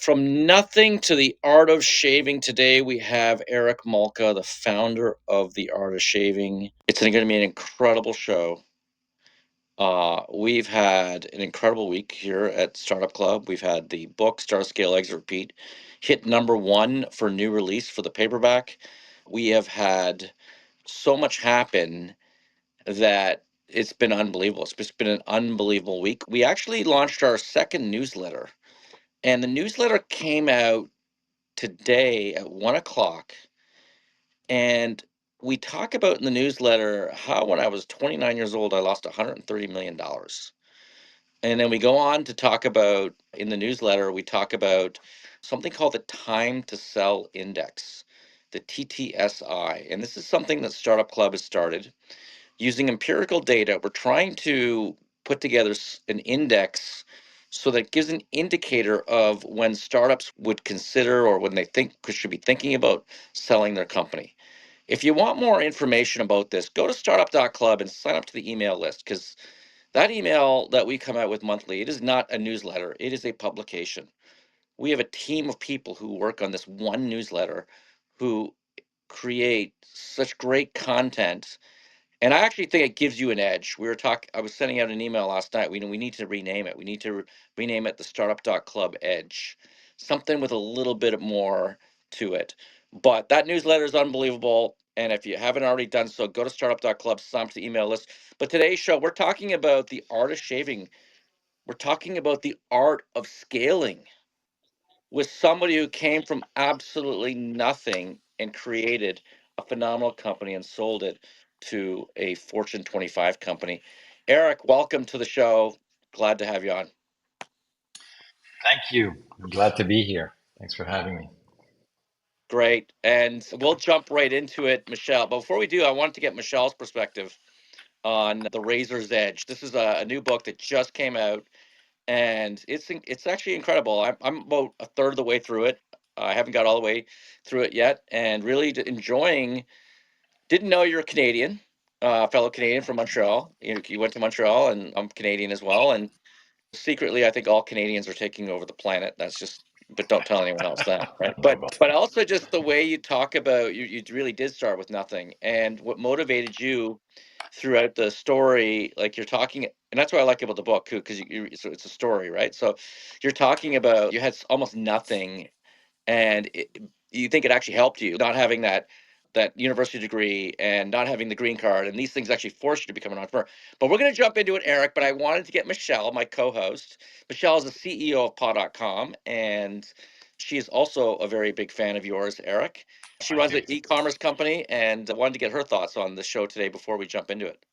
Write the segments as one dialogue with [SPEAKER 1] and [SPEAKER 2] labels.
[SPEAKER 1] From nothing to the art of shaving, today we have Eric Malka, the founder of the art of shaving. It's going to be an incredible show. We've had an incredible week here at Startup Club. We've had the book Start Scale Exit Repeat hit #1 for new release for the paperback. We have had so much happen that it's been unbelievable. It's just been an unbelievable week. We actually launched our second newsletter, and the newsletter came out today at 1 o'clock. And we talk about in the newsletter how when I was 29 years old, I lost $130 million. And then we go on to talk about in the newsletter, we talk about something called the Time to Sell Index, the TTSI. And this is something that Startup Club has started using empirical data. We're trying to put together an index so that it gives an indicator of when startups would consider or when they think should be thinking about selling their company. If you want more information about this, go to startup.club and sign up to the email list, because that email that we come out with monthly, it is not a newsletter, it is a publication. We have a team of people who work on this one newsletter who create such great content, and I actually think it gives you an edge. We were talking, I was sending out an email last night. We need to rename it. We need to rename it the Startup.Club Edge, something with a little bit more to it. But that newsletter is unbelievable. And if you haven't already done so, go to Startup.Club, sign up to the email list. But today's show, we're talking about the art of shaving. We're talking about the art of scaling with somebody who came from absolutely nothing and created a phenomenal company and sold it to a Fortune 25 company. Eric, welcome to the show. Glad to have you on.
[SPEAKER 2] Thank you. I'm glad to be here. Thanks for having me.
[SPEAKER 1] Great. And we'll jump right into it, Michelle. But before we do, I wanted to get Michelle's perspective on The Razor's Edge. This is a new book that just came out, and it's actually incredible. I'm about a third of the way through it. I haven't got all the way through it yet, and really enjoying. Didn't know you're a Canadian, fellow Canadian from Montreal. You went to Montreal, and I'm Canadian as well. And secretly, I think all Canadians are taking over the planet. That's just, but don't tell anyone else that, right? But also just the way you talk about you really did start with nothing, and what motivated you throughout the story. Like you're talking, and that's what I like about the book too, because so it's a story, right? So you're talking about you had almost nothing, and you think it actually helped you not having that university degree and not having the green card, and these things actually force you to become an entrepreneur. But we're going to jump into it, Eric. But I wanted to get Michelle, my co-host. Michelle is the CEO of paw.com, and she is also a very big fan of yours, Eric. She runs an e-commerce company, and I wanted to get her thoughts on the show today before we jump into it.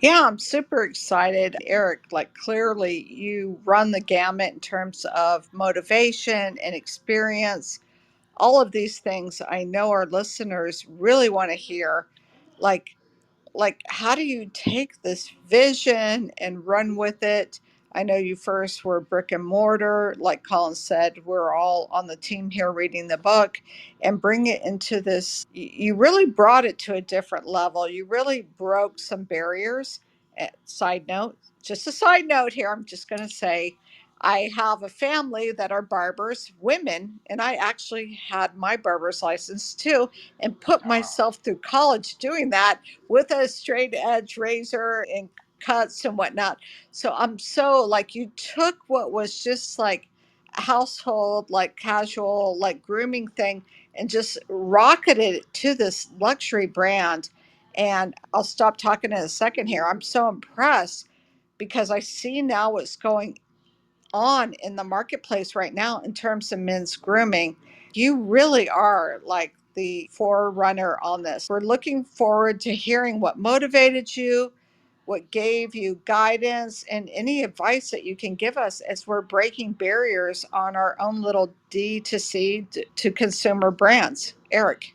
[SPEAKER 3] Yeah, I'm super excited. Eric, like clearly you run the gamut in terms of motivation and experience. All of these things I know our listeners really want to hear. Like how do you take this vision and run with it? I know you first were brick and mortar, like Colin said, we're all on the team here reading the book, and bring it into this. You really brought it to a different level. You really broke some barriers. Side note, just a side note here, I'm just going to say I have a family that are barbers, women, and I actually had my barber's license too, and put myself through college doing that with a straight edge razor and cuts and whatnot. So I'm so like, you took what was just like a household, like casual, like grooming thing, and just rocketed it to this luxury brand. And I'll stop talking in a second here. I'm so impressed because I see now what's going on in the marketplace right now in terms of men's grooming. You really are like the forerunner on this. We're looking forward to hearing what motivated you, what gave you guidance, and any advice that you can give us as we're breaking barriers on our own little D to C to consumer brands. Eric.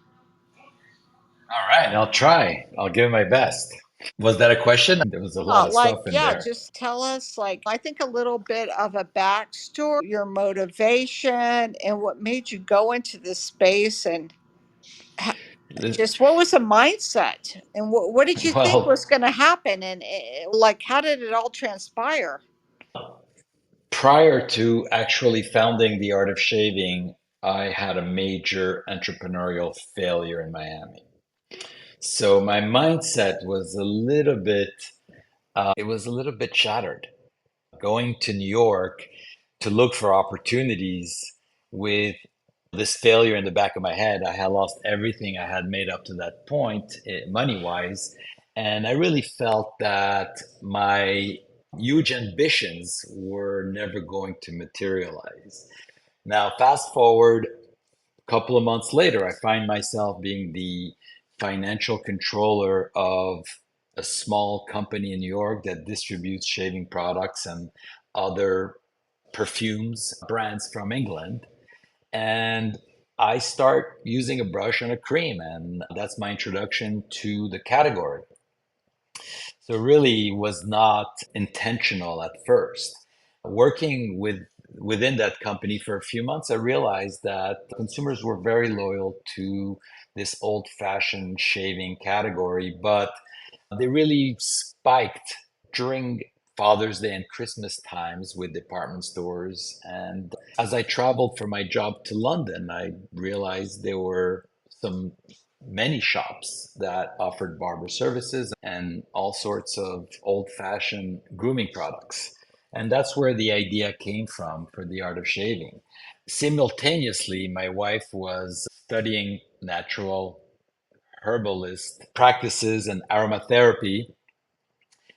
[SPEAKER 2] All right, I'll try. I'll give my best. Was that a question? There was a lot of stuff in there.
[SPEAKER 3] Just tell us, like, I think a little bit of a backstory, your motivation, and what made you go into this space, and just what was the mindset, and what did you think
[SPEAKER 2] Well,
[SPEAKER 3] was going to happen, and like, how did it all transpire?
[SPEAKER 2] Prior to actually founding the Art of Shaving, I had a major entrepreneurial failure in Miami. So my mindset was it was a little bit shattered. Going to New York to look for opportunities with this failure in the back of my head, I had lost everything I had made up to that point, money wise. And I really felt that my huge ambitions were never going to materialize. Now, fast forward a couple of months later, I find myself being the financial controller of a small company in New York that distributes shaving products and other perfumes brands from England. And I start using a brush and a cream, and that's my introduction to the category. So it really was not intentional at first. Working within that company for a few months, I realized that consumers were very loyal to this old-fashioned shaving category, but they really spiked during Father's Day and Christmas times with department stores. And as I traveled for my job to London, I realized there were some many shops that offered barber services and all sorts of old-fashioned grooming products. And that's where the idea came from for the art of shaving. Simultaneously, my wife was studying natural herbalist practices and aromatherapy,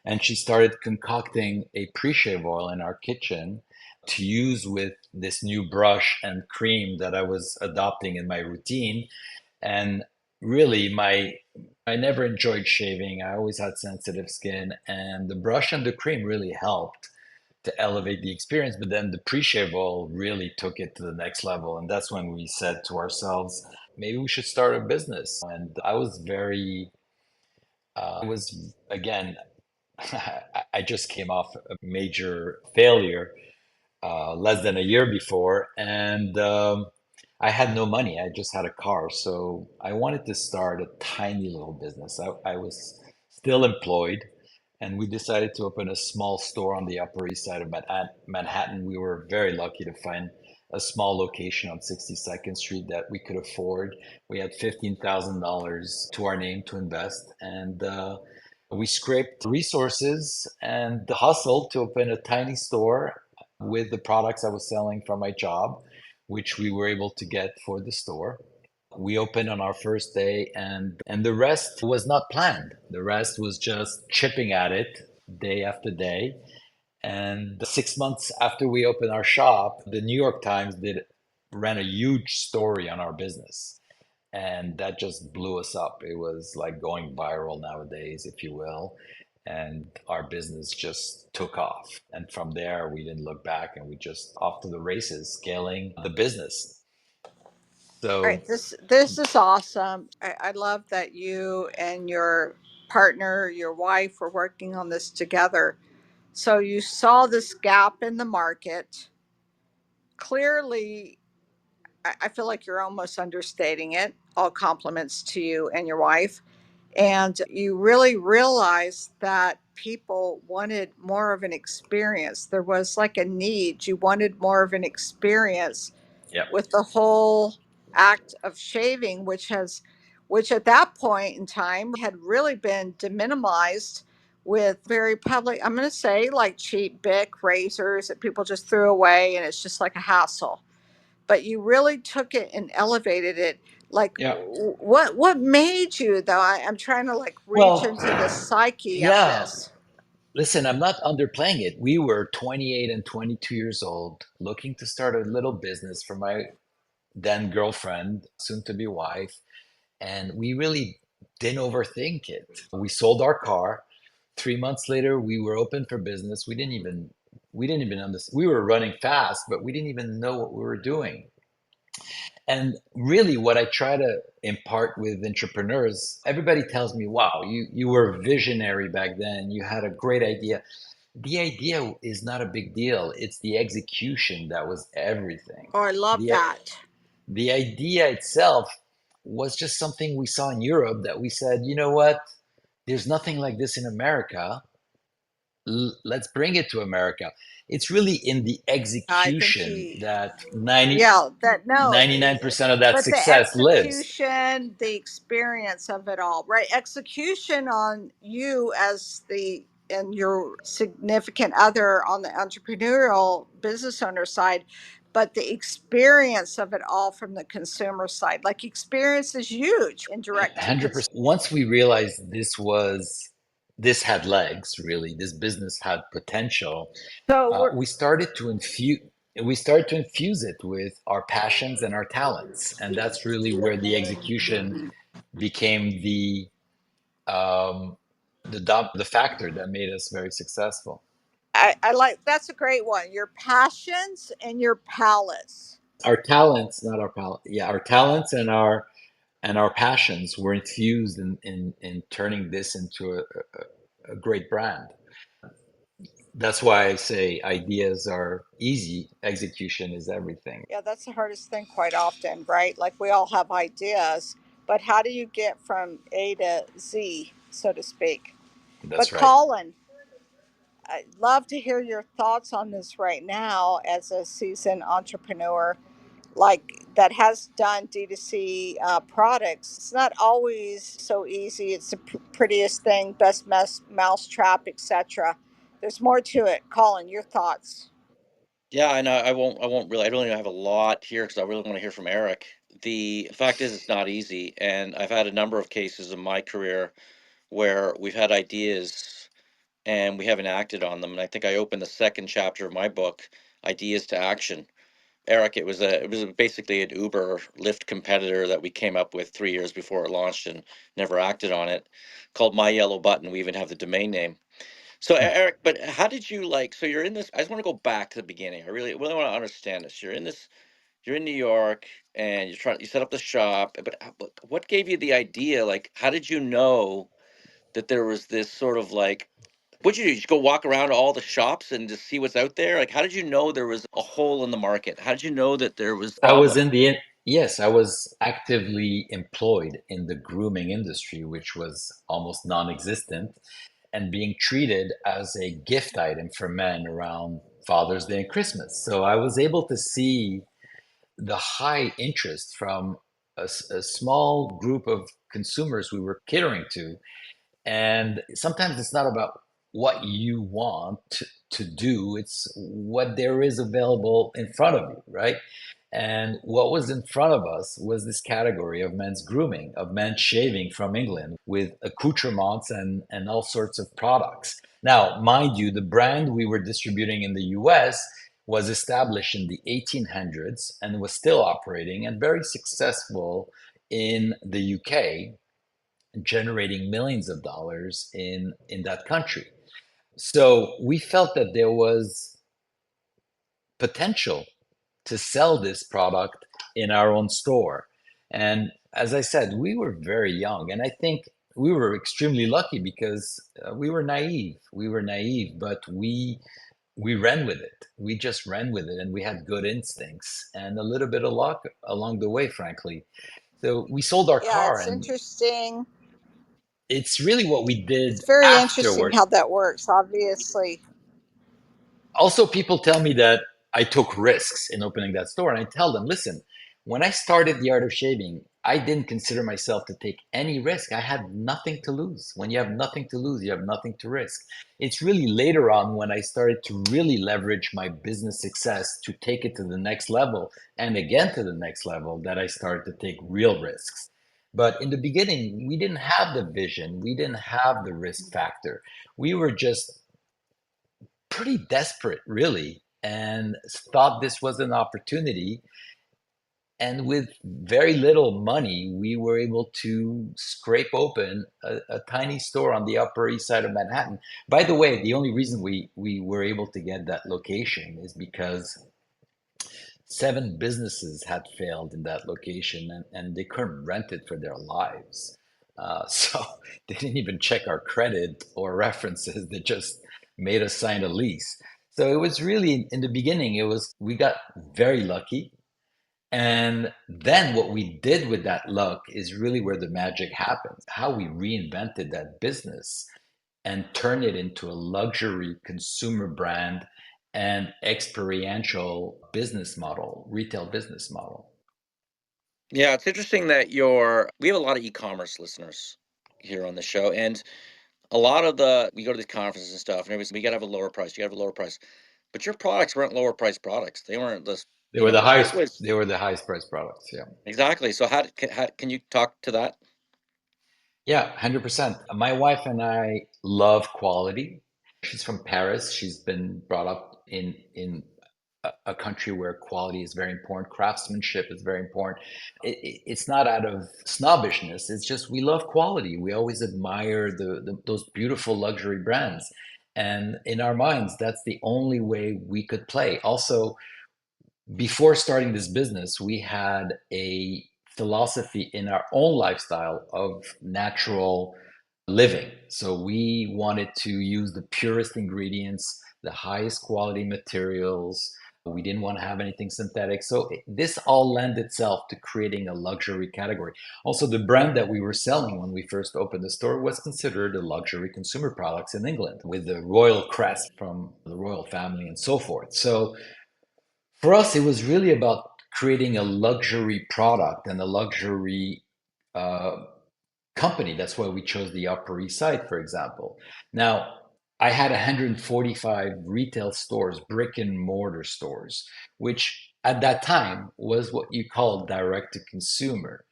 [SPEAKER 2] and she started concocting a pre-shave oil in our kitchen to use with this new brush and cream that I was adopting in my routine. And really, my I never enjoyed shaving. I always had sensitive skin, and the brush and the cream really helped to elevate the experience. But then the pre-shave oil really took it to the next level, and that's when we said to ourselves, maybe we should start a business. And I was very, I was again, I just came off a major failure less than a year before, and I had no money. I just had a car, so I wanted to start a tiny little business. I was still employed, and we decided to open a small store on the Upper East Side of Manhattan. We were very lucky to find a small location on 62nd Street that we could afford. We had $15,000 to our name to invest, and we scraped resources and the hustle to open a tiny store with the products I was selling from my job, which we were able to get for the store. We opened on our first day, and the rest was not planned. The rest was just chipping at it day after day. And 6 months after we opened our shop, the New York Times did ran a huge story on our business. And that just blew us up. It was like going viral nowadays, if you will. And our business just took off. And from there, we didn't look back, and we just off to the races, scaling the business.
[SPEAKER 3] All right,
[SPEAKER 2] So,
[SPEAKER 3] this is awesome. I love that you and your partner, your wife, were working on this together. So you saw this gap in the market. Clearly, I feel like you're almost understating it. All compliments to you and your wife. And you really realized that people wanted more of an experience. There was like a need. You wanted more of an experience
[SPEAKER 2] yeah,
[SPEAKER 3] with the whole act of shaving, which at that point in time had really been deminimized with very public, I'm going to say like cheap Bic razors that people just threw away and it's just like a hassle. But you really took it and elevated it. Like
[SPEAKER 2] yeah.
[SPEAKER 3] what made you though? I'm trying to like reach
[SPEAKER 2] Well,
[SPEAKER 3] into the psyche of
[SPEAKER 2] yeah.
[SPEAKER 3] this.
[SPEAKER 2] Listen, I'm not underplaying it. We were 28 and 22 years old, looking to start a little business for my then girlfriend, soon to be wife. And we really didn't overthink it. We sold our car. 3 months later, we were open for business. We didn't even understand. We were running fast, but we didn't even know what we were doing. And really, what I try to impart with entrepreneurs, everybody tells me, wow, you were visionary back then. You had a great idea. The idea is not a big deal. It's the execution that was everything.
[SPEAKER 3] Oh, I love
[SPEAKER 2] The,
[SPEAKER 3] that.
[SPEAKER 2] the idea itself was just something we saw in Europe that we said, you know what? There's nothing like this in America. let's bring it to America. It's really in the
[SPEAKER 3] I think
[SPEAKER 2] execution
[SPEAKER 3] he,
[SPEAKER 2] that 90
[SPEAKER 3] yeah, that no,
[SPEAKER 2] 99% of that
[SPEAKER 3] but the
[SPEAKER 2] success lives.
[SPEAKER 3] execution, the experience of it all, right? Execution on you as the and your significant other on the entrepreneurial business owner side, but the experience of it all from the consumer side. Like experience is huge in direct to
[SPEAKER 2] 100%.
[SPEAKER 3] consumer.
[SPEAKER 2] Once we realized this had legs, really, this business had potential,
[SPEAKER 3] So we're
[SPEAKER 2] we started to infuse it with our passions and our talents, and that's really where the execution became um, the factor that made us very successful.
[SPEAKER 3] I like that's a great one. Your passions and your palates.
[SPEAKER 2] Our talents, not our palate, yeah, our talents and our passions were infused in turning this into a great brand. That's why I say ideas are easy, execution is everything.
[SPEAKER 3] Yeah, that's the hardest thing quite often, right? Like we all have ideas, but how do you get from A to Z, so to speak?
[SPEAKER 2] That's
[SPEAKER 3] But
[SPEAKER 2] right.
[SPEAKER 3] Colin, I'd love to hear your thoughts on this right now as a seasoned entrepreneur, like that has done D2C products. It's not always so easy. It's the prettiest thing, best mousetrap, etc. There's more to it. Colin, your thoughts?
[SPEAKER 1] Yeah, and I won't really. I don't even have a lot here because I really want to hear from Eric. The fact is, it's not easy, and I've had a number of cases in my career where we've had ideas and we haven't acted on them. And I think I opened the second chapter of my book, Ideas to Action. Eric, it was basically an Uber Lyft competitor that we came up with 3 years before it launched and never acted on it, called My Yellow Button. We even have the domain name. So Eric, but how did you like? So you're in this. I just want to go back to the beginning. I really want to understand this. You're in this. You're in New York, and you're trying. You set up the shop. But what gave you the idea? Like, how did you know that there was this sort of like? What'd you do? Just go walk around all the shops and just see what's out there? Like, how did you know there was a hole in the market? How did you know that there was a
[SPEAKER 2] I was
[SPEAKER 1] problem?
[SPEAKER 2] in the yes, I was actively employed in the grooming industry, which was almost non-existent, and being treated as a gift item for men around Father's Day and Christmas. So I was able to see the high interest from a small group of consumers we were catering to. And sometimes it's not about what you want to do, it's what there is available in front of you, right? And what was in front of us was this category of men's grooming, of men shaving from England with accoutrements and all sorts of products. Now, mind you, the brand we were distributing in the US was established in the 1800s and was still operating and very successful in the UK, generating millions of dollars in that country. So we felt that there was potential to sell this product in our own store. And as I said, we were very young, and I think we were extremely lucky because we were naive. We were naive, but we ran with it. We just ran with it, and we had good instincts and a little bit of luck along the way, frankly. So we sold our
[SPEAKER 3] Yeah,
[SPEAKER 2] car,
[SPEAKER 3] it's
[SPEAKER 2] and
[SPEAKER 3] interesting.
[SPEAKER 2] it's really what we did
[SPEAKER 3] It's very interesting
[SPEAKER 2] afterward.
[SPEAKER 3] how that works, obviously.
[SPEAKER 2] Also, people tell me that I took risks in opening that store, and I tell them, listen, when I started the art of shaving, I didn't consider myself to take any risk. I had nothing to lose. When you have nothing to lose, you have nothing to risk. It's really later on when I started to really leverage my business success to take it to the next level and again to the next level that I started to take real risks. But in the beginning, we didn't have the vision, we didn't have the risk factor. We were just pretty desperate, really, and thought this was an opportunity. And with very little money, we were able to scrape open a tiny store on the Upper East Side of Manhattan. By the way, the only reason we were able to get that location is because 7 businesses had failed in that location and they couldn't rent it for their lives. So they didn't even check our credit or references. They just made us sign a lease. So it was really, in the beginning, it was, we got very lucky. And then what we did with that luck is really where the magic happens. How we reinvented that business and turn it into a luxury consumer brand and experiential business model, retail business model.
[SPEAKER 1] Yeah, it's interesting that we have a lot of e-commerce listeners here on the show, and a lot of we go to these conferences and stuff, and everybody's, we gotta have a lower price, you gotta have a lower price. But your products weren't lower price products. They weren't this,
[SPEAKER 2] They were
[SPEAKER 1] it was
[SPEAKER 2] they were the highest priced products. Yeah.
[SPEAKER 1] exactly. So how can you talk to that?
[SPEAKER 2] Yeah, 100%. My wife and I love quality. She's from Paris. She's been brought up in a country where quality is very important. Craftsmanship is very important. It's not out of snobbishness. It's just we love quality. We always admire those beautiful luxury brands. And in our minds, that's the only way we could play. Also, before starting this business, we had a philosophy in our own lifestyle of natural living. So we wanted to use the purest ingredients, the highest quality materials. We didn't want to have anything synthetic. So this all lent itself to creating a luxury category. Also, the brand that we were selling when we first opened the store was considered a luxury consumer products in England with the royal crest from the royal family and so forth. So for us, it was really about creating a luxury product and a luxury uh, company. That's why we chose the Upper East Side, for example. Now, I had 145 retail stores, brick and mortar stores, which at that time was what you call direct to consumer.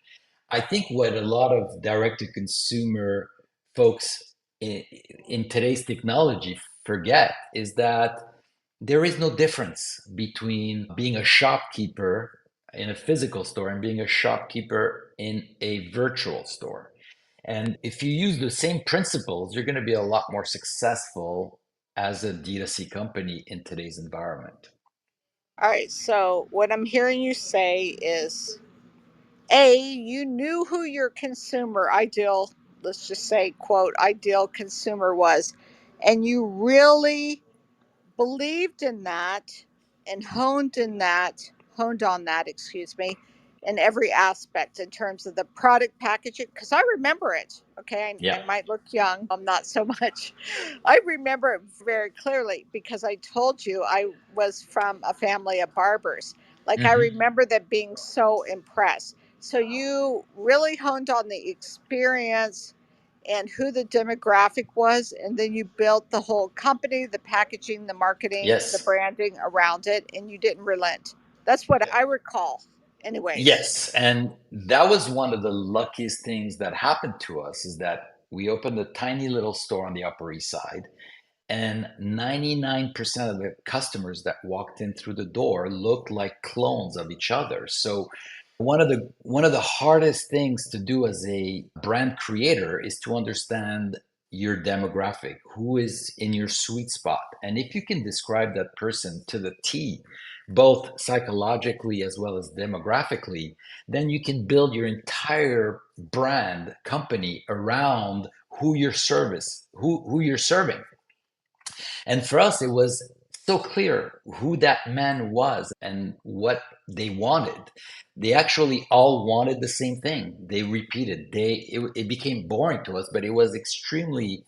[SPEAKER 2] I think what a lot of direct to consumer folks in today's technology forget is that there is no difference between being a shopkeeper in a physical store and being a shopkeeper in a virtual store. And if you use the same principles, you're going to be a lot more successful as a D2C company in today's environment.
[SPEAKER 3] All right, so what I'm hearing you say is A, you knew who your consumer ideal, let's just say, quote, ideal consumer was, and you really believed in that and honed on that, excuse me, in every aspect in terms of the product packaging. Because I remember it. Okay,
[SPEAKER 2] Yeah.
[SPEAKER 3] I might look young, not so much. I remember it very clearly because I told you I was from a family of barbers. Like, I
[SPEAKER 2] Hmm.
[SPEAKER 3] remember that being so impressed. So you really honed on the experience and who the demographic was, and then you built the whole company, the packaging, the marketing, the
[SPEAKER 2] Yes.
[SPEAKER 3] branding around it, and you didn't relent. That's what I recall, anyways.
[SPEAKER 2] Yes, and that was one of the luckiest things that happened to us is that we opened a tiny little store on the Upper East Side, and 99% of the customers that walked in through the door looked like clones of each other. So one of the hardest things to do as a brand creator is to understand your demographic, who is in your sweet spot. And if you can describe that person to the T, both psychologically as well as demographically, then you can build your entire brand company around who you're serving. And for us, it was so clear who that man was and what they wanted. They actually all wanted the same thing. They repeated. It became boring to us, but it was extremely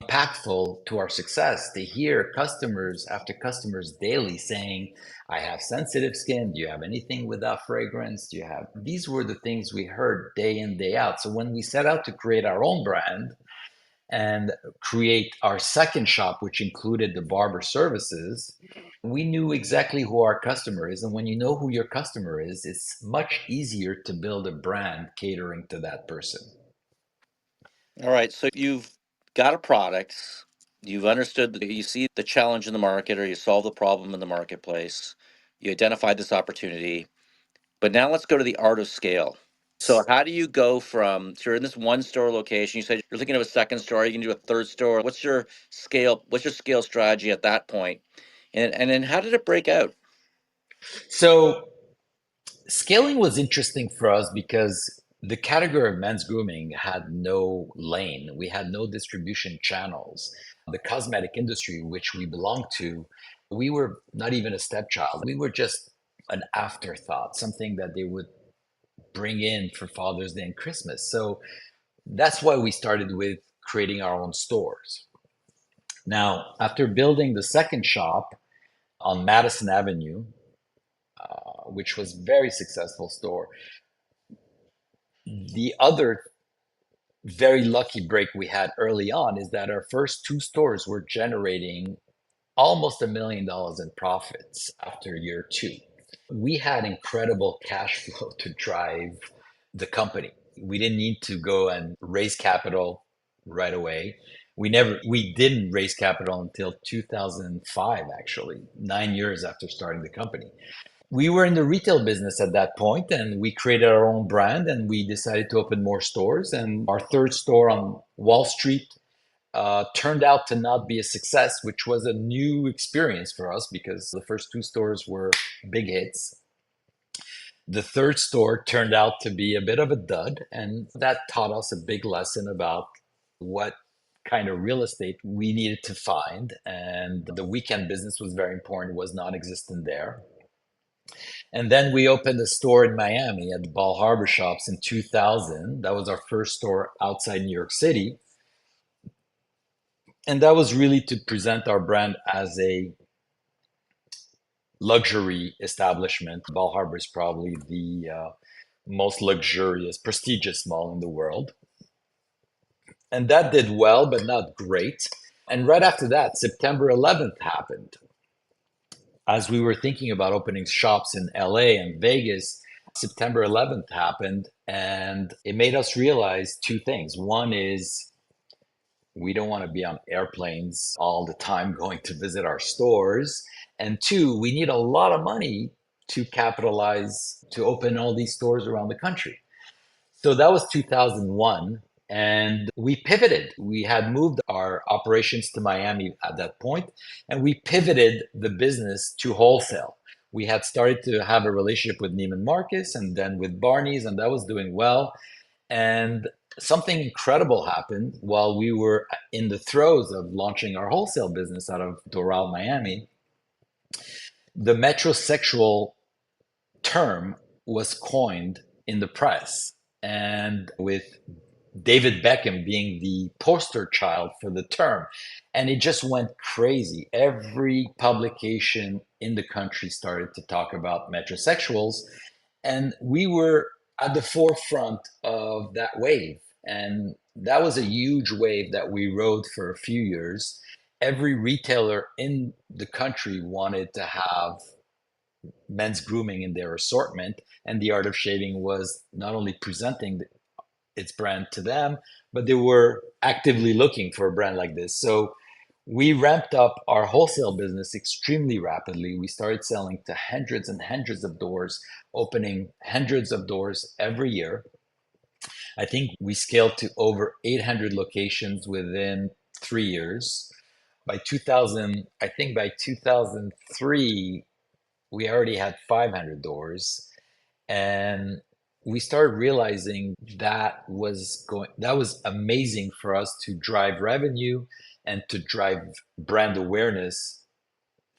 [SPEAKER 2] impactful to our success to hear customers after customers daily saying, I have sensitive skin. Do you have anything without fragrance? Do you have? These were the things we heard day in, day out. So when we set out to create our own brand, and create our second shop, which included the barber services, we knew exactly who our customer is. And when you know who your customer is, it's much easier to build a brand catering to that person.
[SPEAKER 1] All right, so you've got a product, you've understood that you see the challenge in the market, or you solve the problem in the marketplace, you identified this opportunity, but now let's go to the art of scale. So how do you go from, so you're in this one store location, you said you're thinking of a second store, you can do a third store. What's your scale strategy at that point? And then how did it break out?
[SPEAKER 2] So scaling was interesting for us because the category of men's grooming had no lane. We had no distribution channels. The cosmetic industry, which we belonged to, we were not even a stepchild. We were just an afterthought, something that they would bring in for Father's Day and Christmas. So that's why we started with creating our own stores. Now, after building the second shop on Madison Avenue, which was very successful store, the other very lucky break we had early on is that our first two stores were generating almost $1 million in profits after year two. We had incredible cash flow to drive the company. We didn't need to go and raise capital right away. We didn't raise capital until 2005, actually, 9 years after starting the company. We were in the retail business at that point, and we created our own brand, and we decided to open more stores. And our third store on Wall Street turned out to not be a success, which was a new experience for us because the first two stores were big hits. The third store turned out to be a bit of a dud, and that taught us a big lesson about what kind of real estate we needed to find. And the weekend business was very important, it was non existent there. And then we opened a store in Miami at the Ball Harbor Shops in 2000. That was our first store outside New York City. And that was really to present our brand as a luxury establishment. Ball Harbor is probably the most luxurious, prestigious mall in the world. And that did well, but not great. And right after that, September 11th happened. As we were thinking about opening shops in LA and Vegas, September 11th happened, and it made us realize two things. One is we don't want to be on airplanes all the time going to visit our stores. And two, we need a lot of money to capitalize to open all these stores around the country. So that was 2001. And we pivoted. We had moved our operations to Miami at that point, and we pivoted the business to wholesale. We had started to have a relationship with Neiman Marcus and then with Barney's, and that was doing well. And something incredible happened while we were in the throes of launching our wholesale business out of Doral, Miami. The metrosexual term was coined in the press, and with David Beckham being the poster child for the term. And it just went crazy. Every publication in the country started to talk about metrosexuals. And we were at the forefront of that wave. And that was a huge wave that we rode for a few years. Every retailer in the country wanted to have men's grooming in their assortment. And the art of shaving was not only presenting its brand to them, but they were actively looking for a brand like this. So we ramped up our wholesale business extremely rapidly. We started selling to hundreds and hundreds of doors, opening hundreds of doors every year. I think we scaled to over 800 locations within 3 years. By 2000, I think by 2003, we already had 500 doors. And we started realizing that was amazing for us to drive revenue and to drive brand awareness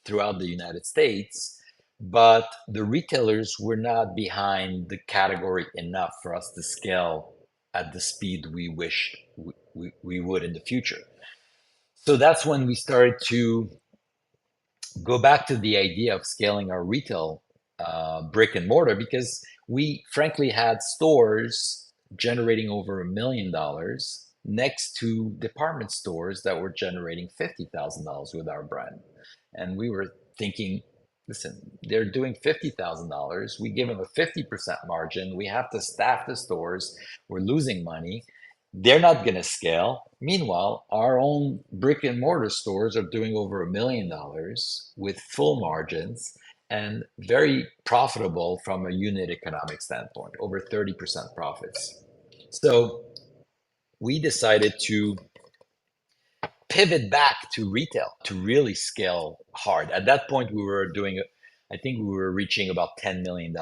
[SPEAKER 2] throughout the United States. But the retailers were not behind the category enough for us to scale at the speed we wish we would in the future. So that's when we started to go back to the idea of scaling our retail brick and mortar, because we frankly had stores generating over $1 million next to department stores that were generating $50,000 with our brand. And we were thinking, listen, they're doing $50,000. We give them a 50% margin. We have to staff the stores. We're losing money. They're not going to scale. Meanwhile, our own brick and mortar stores are doing over $1 million with full margins and very profitable from a unit economic standpoint, over 30% profits. So we decided to pivot back to retail to really scale hard. At that point, I think we were reaching about $10 million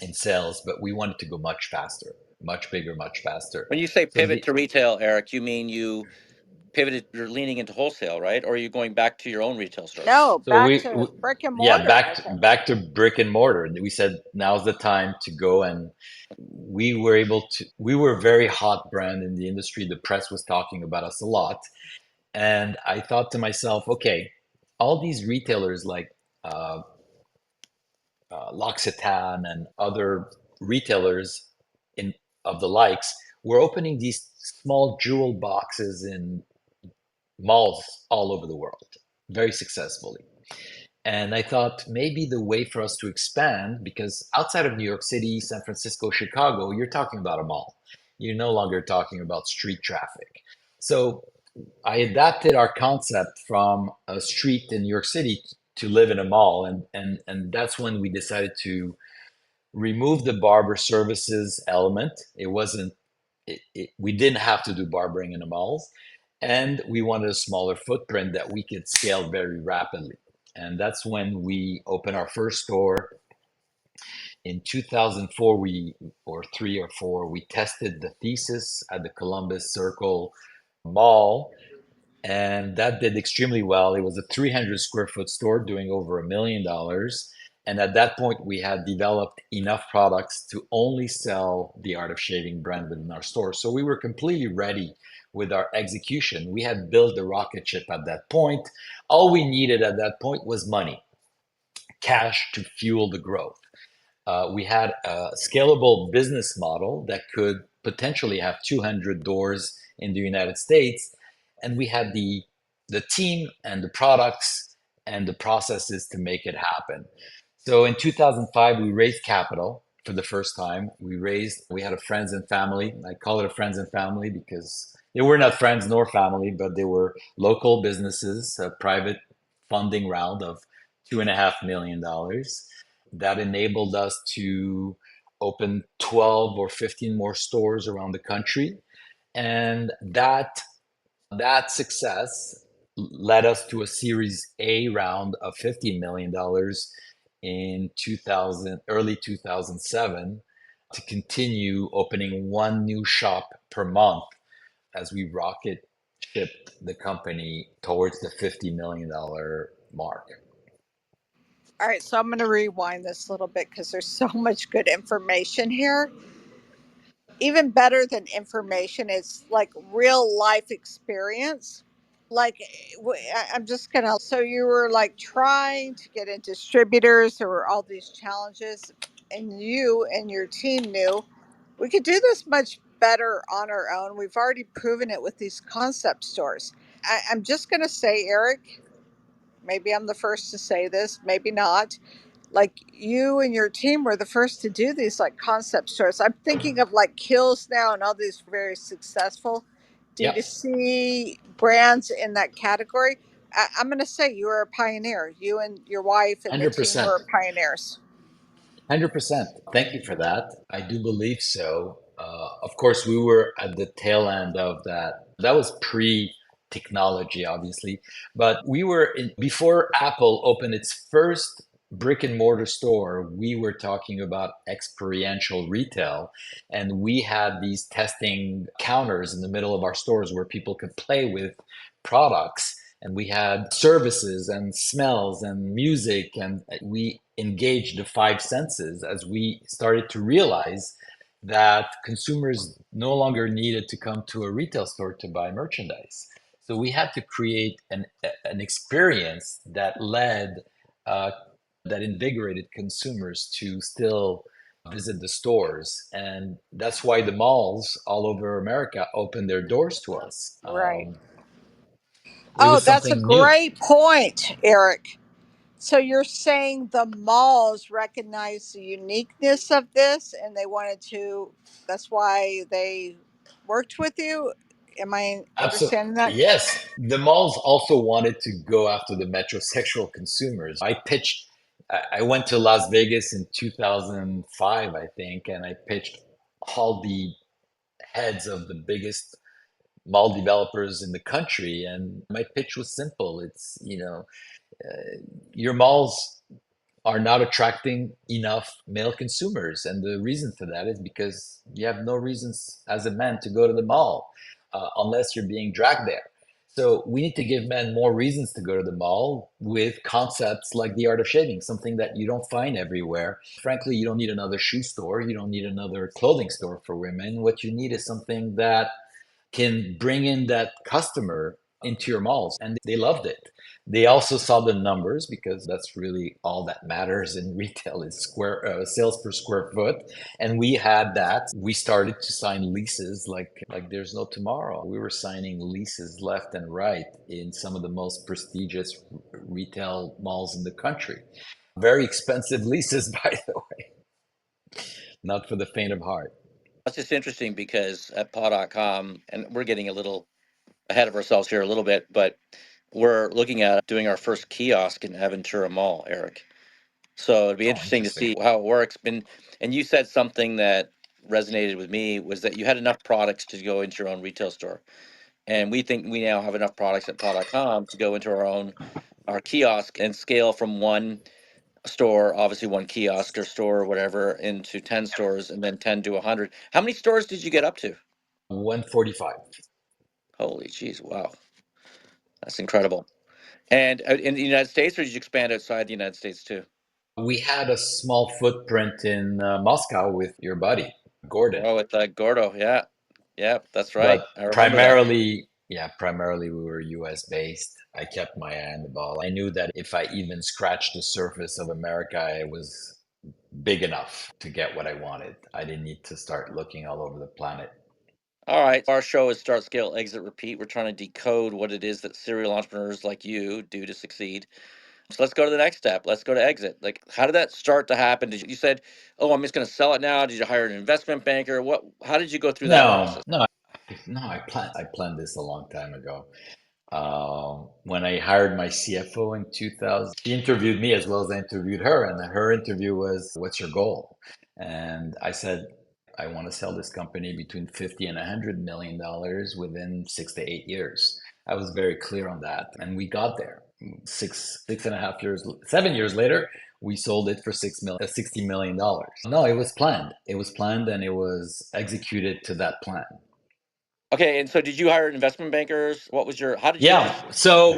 [SPEAKER 2] in sales, but we wanted to go much faster, much bigger, much faster.
[SPEAKER 1] When you say
[SPEAKER 2] So
[SPEAKER 1] pivot to retail, Eric, you mean you pivoted, you're leaning into wholesale, right? Or are you going back to your own retail stores?
[SPEAKER 3] No,
[SPEAKER 2] So
[SPEAKER 3] back to brick and
[SPEAKER 2] yeah,
[SPEAKER 3] mortar, I think.
[SPEAKER 2] back to brick and mortar. We said now's the time to go, and we were a very hot brand in the industry. The press was talking about us a lot, And I thought to myself, okay, all these retailers like uh, L'Occitane and other retailers in of the likes were opening these small jewel boxes in malls all over the world very successfully. And I thought maybe the way for us to expand, because outside of New York City, San Francisco, Chicago, you're talking about a mall. You're no longer talking about street traffic. So I adapted our concept from a street in New York City to live in a mall. And that's when we decided to remove the barber services element. It wasn't, we didn't have to do barbering in the malls. And we wanted a smaller footprint that we could scale very rapidly. And that's when we opened our first store in 2004. Or 3 or 4, we tested the thesis at the Columbus Circle Mall, and that did extremely well. It was a 300 square foot store doing over $1 million. And at that point, we had developed enough products to only sell the Art of Shaving brand within our store. So we were completely ready with our execution. We had built the rocket ship at that point. All we needed at that point was money, cash to fuel the growth. We had a scalable business model that could potentially have 200 doors in the United States, and we had the team and the products and the processes to make it happen. So in 2005, we raised capital for the first time. We had a friends and family. I call it a friends and family because they were not friends nor family, but they were local businesses, a private funding round of $2.5 million that enabled us to open 12 or 15 more stores around the country. And that success led us to a Series A round of $15 million in 2000, early 2007, to continue opening one new shop per month as we rocket shipped the company towards the $50 million mark.
[SPEAKER 3] All right, so I'm going to rewind this a little bit because there's so much good information here. Even better than information, it's like real life experience. Like, I'm just going to, so you were like trying to get in distributors, there were all these challenges, and you and your team knew we could do this much better on our own. We've already proven it with these concept stores. I'm just going to say, Eric, maybe I'm the first to say this, maybe not. Like you and your team were the first to do these like concept stores. I'm thinking of like Kills now and all these very successful
[SPEAKER 2] Yep,
[SPEAKER 3] D2C brands in that category. I'm going to say you were a pioneer. You and your wife and the team
[SPEAKER 2] 100%.
[SPEAKER 3] were pioneers.
[SPEAKER 2] 100%. Thank you for that. I do believe so. Of course, we were at the tail end of that. That was pre technology, obviously, but we were before Apple opened its first brick and mortar store. We were talking about experiential retail, and we had these testing counters in the middle of our stores where people could play with products, and we had services and smells and music, and we engaged the five senses as we started to realize that consumers no longer needed to come to a retail store to buy merchandise. So we had to create an experience that led, uh, that invigorated consumers to still visit the stores. And that's why the malls all over America opened their doors to us.
[SPEAKER 3] Right.
[SPEAKER 2] It
[SPEAKER 3] Oh,
[SPEAKER 2] was
[SPEAKER 3] that's a
[SPEAKER 2] something new.
[SPEAKER 3] great point, Eric. So you're saying the malls recognize the uniqueness of this and they wanted to, that's why they worked with you? Am I
[SPEAKER 2] Absolutely.
[SPEAKER 3] understanding that?
[SPEAKER 2] Yes. The malls also wanted to go after the metrosexual consumers. I went to Las Vegas in 2005, I think, and I pitched all the heads of the biggest mall developers in the country. And my pitch was simple. Your malls are not attracting enough male consumers. And the reason for that is because you have no reasons as a man to go to the mall unless you're being dragged there. So we need to give men more reasons to go to the mall with concepts like the art of shaving, something that you don't find everywhere. Frankly, you don't need another shoe store. You don't need another clothing store for women. What you need is something that can bring in that customer into your malls, and they loved it. They also saw the numbers because that's really all that matters in retail is square sales per square foot. And we had that. We started to sign leases like there's no tomorrow. We were signing leases left and right in some of the most prestigious retail malls in the country. Very expensive leases, by the way, not for the faint of heart. Oh, interesting. Yep. 145. We had a small footprint in Moscow with your buddy, Gordon. But primarily, yeah, primarily we were US based. I kept my eye on the ball. I knew that if I even scratched the surface of America, I was big enough to get what I wanted. I didn't need to start looking all over the planet. No, no, no. I planned this a long time ago. When I hired my CFO in 2000, she interviewed me as well as I interviewed her, and her interview was, "What's your goal?" And I said, "I want to sell this company between 50 and $100 million within 6 to 8 years." I was very clear on that, and we got there. Six and a half years, 7 years later, we sold it for $60 million. No, it was planned. It was planned, and it was executed to that plan. Yeah. So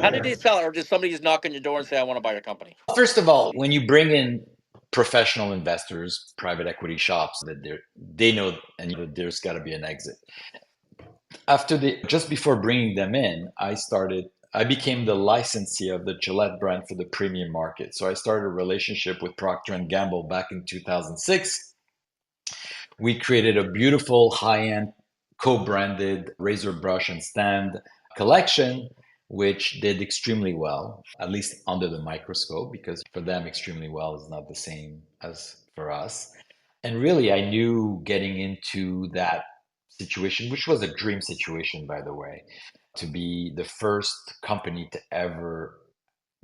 [SPEAKER 2] first of all, when you bring in professional investors, private equity shops, that they know and there's got to be an exit. After just before bringing them in, I became the licensee of the Gillette brand for the premium market. So I started a relationship with Procter and Gamble back in 2006. We created a beautiful high-end co-branded razor brush and stand collection, which did extremely well, at least under the microscope, because for them, extremely well is not the same as for us. And really, I knew getting into that situation, which was a dream situation, by the way, to be the first company to ever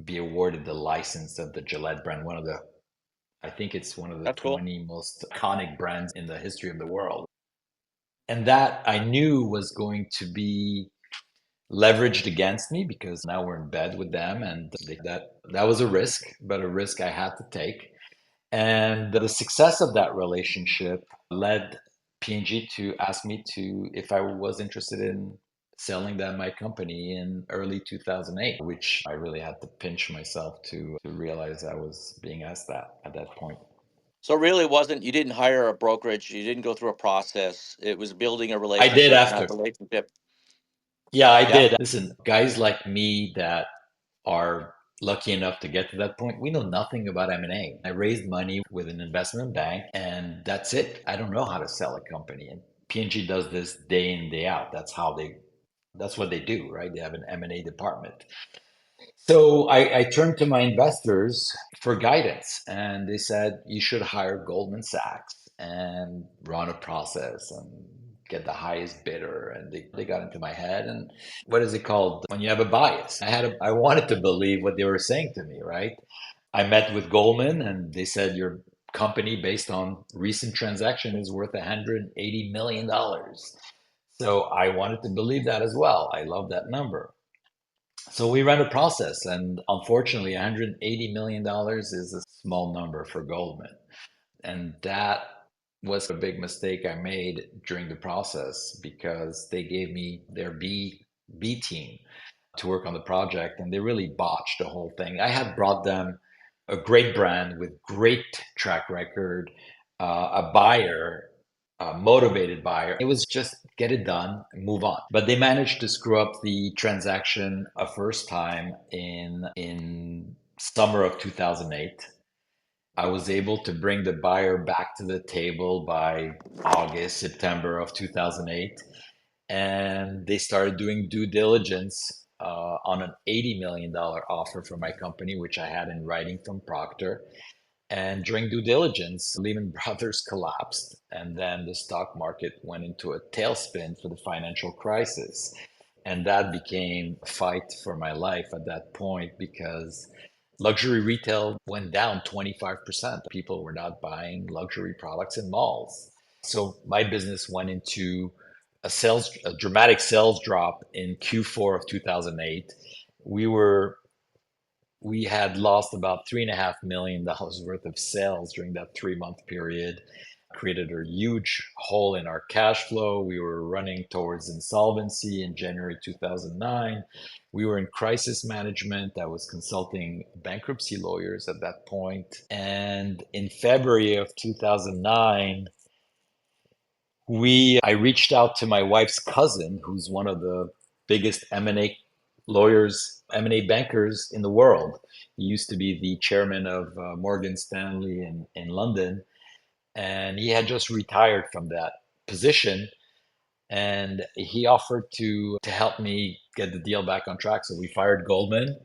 [SPEAKER 2] be awarded the license of the Gillette brand, I think it's one of the 20 most iconic brands in the history of the world. And that I knew was going to be leveraged against me because now we're in bed with them, and that was a risk, but a risk I had to take. And the success of that relationship led P&G to ask me to if I was interested in selling them my company in early 2008, which I really had to pinch myself to realize I was being asked that at that point. I did after. Yeah, I did. Listen, guys like me that are lucky enough to get to that point, we know nothing about M&A. I raised money with an investment bank, and that's it. I don't know how to sell a company. And P&G does this day in, day out. That's what they do, right? They have an M&A department. So I turned to my investors for guidance, and they said you should hire Goldman Sachs and run a process and get the highest bidder. And they got into my head. And what is it called when you have a bias? I wanted to believe what they were saying to me, right? I met with Goldman, and they said your company, based on recent transaction, is worth $180 million. So I wanted to believe that as well. I love that number. So we ran a process, and unfortunately, $180 million is a small number for Goldman. And that was a big mistake I made during the process because they gave me their B team to work on the project, and they really botched the whole thing. I had brought them a great brand with great track record, a buyer motivated buyer. It was just get it done and move on. But they managed to screw up the transaction a first time in summer of 2008. I was able to bring the buyer back to the table by August, September of 2008, and they started doing due diligence on an $80 million offer for my company, which I had in writing from Proctor. And during due diligence, Lehman Brothers collapsed, and then the stock market went into a tailspin for the financial crisis. And that became a fight for my life at that point because luxury retail went down 25%. People were not buying luxury products in malls. So my business went into a dramatic sales drop in Q4 of 2008. We were we had lost about $3.5 million worth of sales during that 3 month period, created a huge hole in our cash flow. We were running towards insolvency in January 2009. We were in crisis management. I was consulting bankruptcy lawyers at that point. And in February of 2009, we I reached out to my wife's cousin, who's one of the biggest M&A lawyers, M&A bankers in the world. He used to be the chairman of Morgan Stanley in London, and he had just retired from that position. And he offered to help me get the deal back on track. So we fired Goldman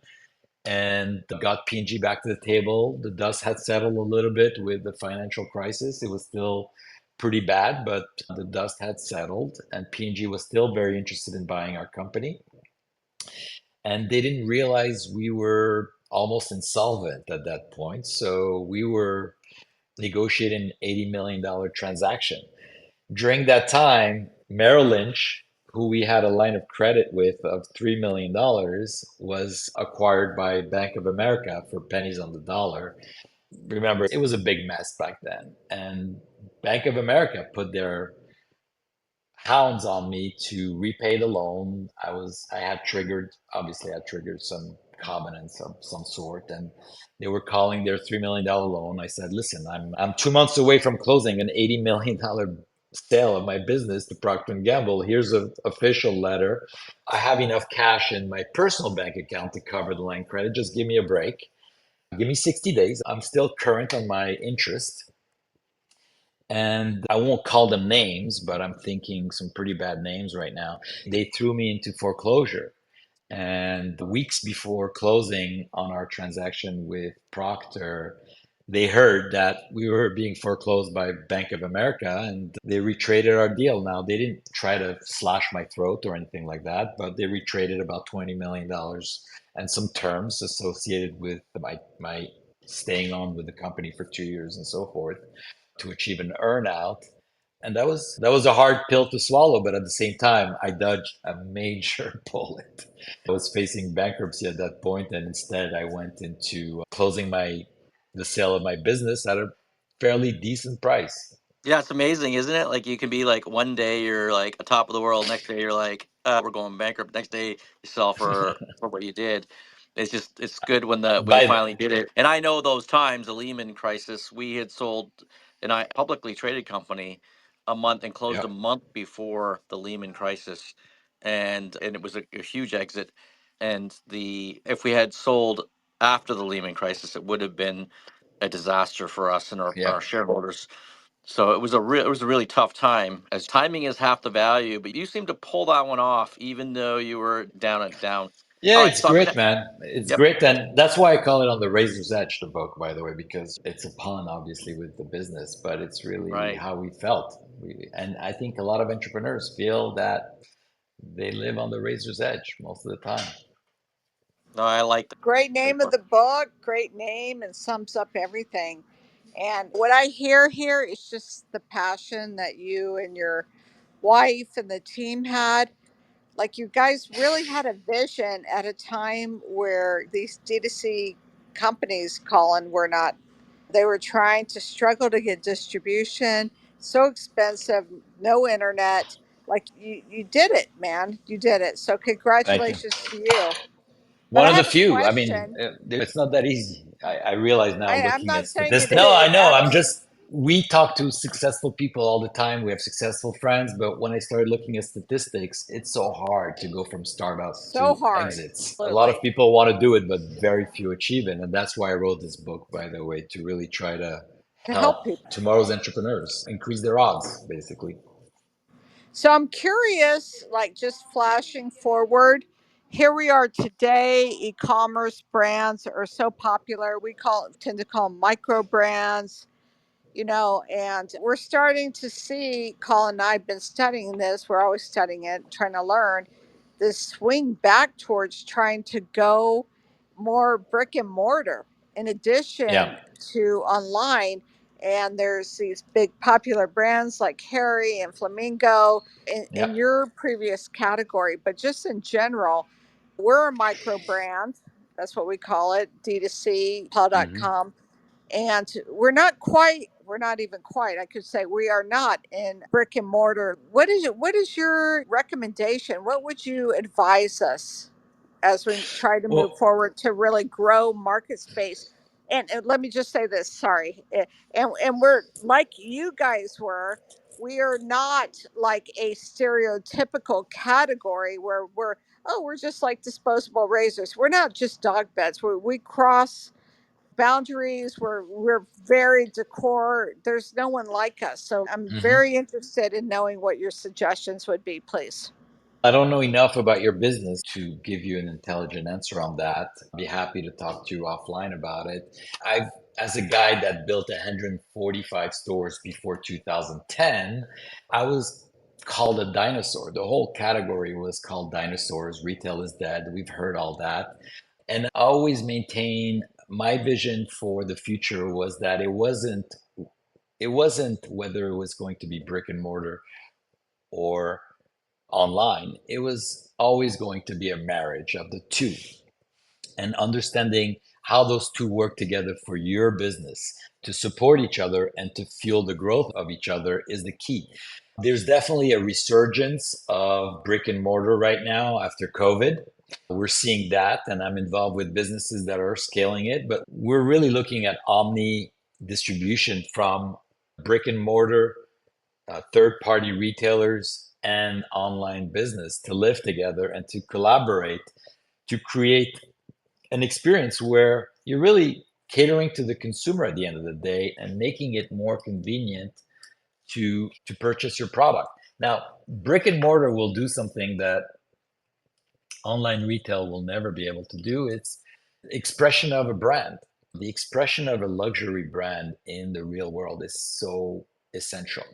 [SPEAKER 2] and got P&G back to the table. The dust had settled a little bit with the financial crisis. It was still pretty bad, but the dust had settled, and P&G was still very interested in buying our company. And they didn't realize we were almost insolvent at that point. So we were negotiating an $80 million transaction. During that time, Merrill Lynch, who we had a line of credit with of $3 million, was acquired by Bank of America for pennies on the dollar. Remember, it was a big mess back then. And Bank of America put their hounds on me to repay the loan. Obviously, I had triggered some covenants of some sort, and they were calling their $3 million loan. I said, listen, I'm 2 months away from closing an $80 million sale of my business to Procter and Gamble. Here's an official letter. I have enough cash in my personal bank account to cover the line credit. Just give me a break. Give me 60 days. I'm still current on my interest. And I won't call them names, but I'm thinking some pretty bad names right now. They threw me into foreclosure. And weeks before closing on our transaction with Procter, they heard that we were being foreclosed by Bank of America and they retraded our deal. Now, they didn't try to slash my throat or anything like that, but they retraded about $20 million and some terms associated with my staying on with the company for 2 years and so forth to achieve an earnout. And that was a hard pill to swallow, but at the same time, I dodged a major bullet. I was facing bankruptcy at that point, and instead I went into closing the sale of my business at a fairly decent price.
[SPEAKER 1] Yeah, it's amazing, isn't it? Like you can be like one day you're like a top of the world, next day you're like, we're going bankrupt. Next day you sell for what you did. It's good when you
[SPEAKER 2] By the,
[SPEAKER 1] finally did it. And I know those times, the Lehman crisis, we had sold a publicly traded company a month and closed
[SPEAKER 2] yeah,
[SPEAKER 1] a month before the Lehman crisis, and it was a huge exit. And the if we had sold after the Lehman crisis, it would have been a disaster for us and
[SPEAKER 2] yeah.
[SPEAKER 1] our shareholders. So it was a really tough time. As timing is half the value, but you seem to pull that one off, even though you were down and down.
[SPEAKER 2] Yeah,
[SPEAKER 1] All right,
[SPEAKER 2] it's
[SPEAKER 1] so I'm gonna.
[SPEAKER 2] great, man. It's
[SPEAKER 1] Yep.
[SPEAKER 2] great. And that's why I call it On the Razor's Edge, the book, by the way, because it's a pun, obviously, with the business, but it's really
[SPEAKER 1] Right.
[SPEAKER 2] how we felt. And I think a lot of entrepreneurs feel that they live on the razor's edge most of the time.
[SPEAKER 1] No, I like that.
[SPEAKER 3] Great name of the book, great name, and sums up everything. And what I hear here is just the passion that you and your wife and the team had. Like you guys really had a vision at a time where these D2C companies, Colin, were not, they were trying to struggle to get distribution, so expensive, no internet. Like you did it, man. You did it. So
[SPEAKER 2] Thank you.
[SPEAKER 3] congratulations to you. But
[SPEAKER 2] One
[SPEAKER 3] I
[SPEAKER 2] of the
[SPEAKER 3] have a
[SPEAKER 2] few. I mean,
[SPEAKER 3] question.
[SPEAKER 2] it's not that easy. I realize now
[SPEAKER 3] I'm
[SPEAKER 2] looking
[SPEAKER 3] not
[SPEAKER 2] at
[SPEAKER 3] saying it
[SPEAKER 2] statistics. No, I
[SPEAKER 3] is.
[SPEAKER 2] know. I'm just we talk to successful people all the time. We have successful friends, but when I started looking at statistics, it's so hard to go from startup
[SPEAKER 3] So
[SPEAKER 2] to
[SPEAKER 3] hard.
[SPEAKER 2] exits. A lot of
[SPEAKER 3] Absolutely.
[SPEAKER 2] people want to do it, but very few achieve it. And that's why I wrote this book, by the way, to really try to
[SPEAKER 3] To
[SPEAKER 2] help
[SPEAKER 3] help people.
[SPEAKER 2] tomorrow's entrepreneurs increase their odds, basically.
[SPEAKER 3] So I'm curious, like just flashing forward, here we are today. E-commerce brands are so popular. We tend to call them micro brands, and we're starting to see, Colin and I have been studying this, we're always studying it, trying to learn this swing back towards trying to go more brick and mortar in
[SPEAKER 2] Yeah.
[SPEAKER 3] addition to online. And there's these big popular brands like Harry and Flamingo
[SPEAKER 2] Yeah.
[SPEAKER 3] in your previous category, but just in general, we're a micro brand. That's what we call it, D2C,
[SPEAKER 2] Hmm.
[SPEAKER 3] paw.com, and we're not even quite, I could say we are not in brick and mortar. What is your recommendation? What would you advise us as we try to move
[SPEAKER 2] Well,
[SPEAKER 3] forward to really grow market space? And let me just say this, sorry. And we're like you guys were, we are not like a stereotypical category where we're just like disposable razors. We're not just dog beds. We cross boundaries. We're very decor. There's no one like us. So I'm
[SPEAKER 2] mhm.
[SPEAKER 3] very interested in knowing what your suggestions would be, please.
[SPEAKER 2] I don't know enough about your business to give you an intelligent answer on that. I'd be happy to talk to you offline about it. I've, as a guy that built 145 stores before 2010, I was called a dinosaur. The whole category was called dinosaurs. Retail is dead. We've heard all that. And I always maintain my vision for the future was that it wasn't whether it was going to be brick and mortar or online. It was always going to be a marriage of the two, and understanding how those two work together for your business to support each other and to fuel the growth of each other is the key. There's definitely a resurgence of brick and mortar right now after COVID. We're seeing that, and I'm involved with businesses that are scaling it, but we're really looking at omni distribution from brick and mortar, third-party retailers, and online business to live together and to collaborate to create an experience where you're really catering to the consumer at the end of the day and making it more convenient to purchase your product. Now, brick and mortar will do something that online retail will never be able to do. It's expression of a brand. The expression of a luxury brand in the real world is so essential.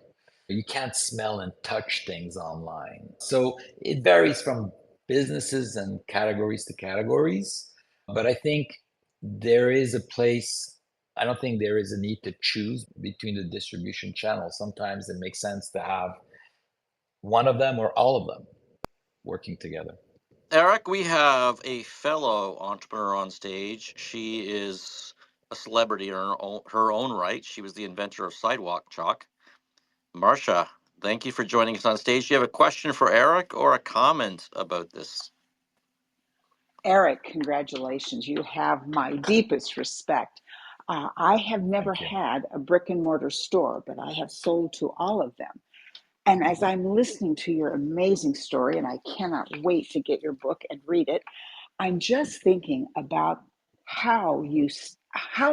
[SPEAKER 2] You can't smell and touch things online. So it varies from businesses and categories to categories. But I think there is a place, I don't think there is a need to choose between the distribution channels. Sometimes it makes sense to have one of them or all of them working together.
[SPEAKER 1] Eric, we have a fellow entrepreneur on stage. She is a celebrity in her own right. She was the inventor of sidewalk chalk. Marcia, thank you for joining us on stage. Do you have a question for Eric or a comment about this?
[SPEAKER 4] Eric, congratulations. You have my deepest respect. I have never
[SPEAKER 2] Thank you.
[SPEAKER 4] had a brick and mortar store, but I have sold to all of them. And as I'm listening to your amazing story, and I cannot wait to get your book and read it, I'm just thinking about how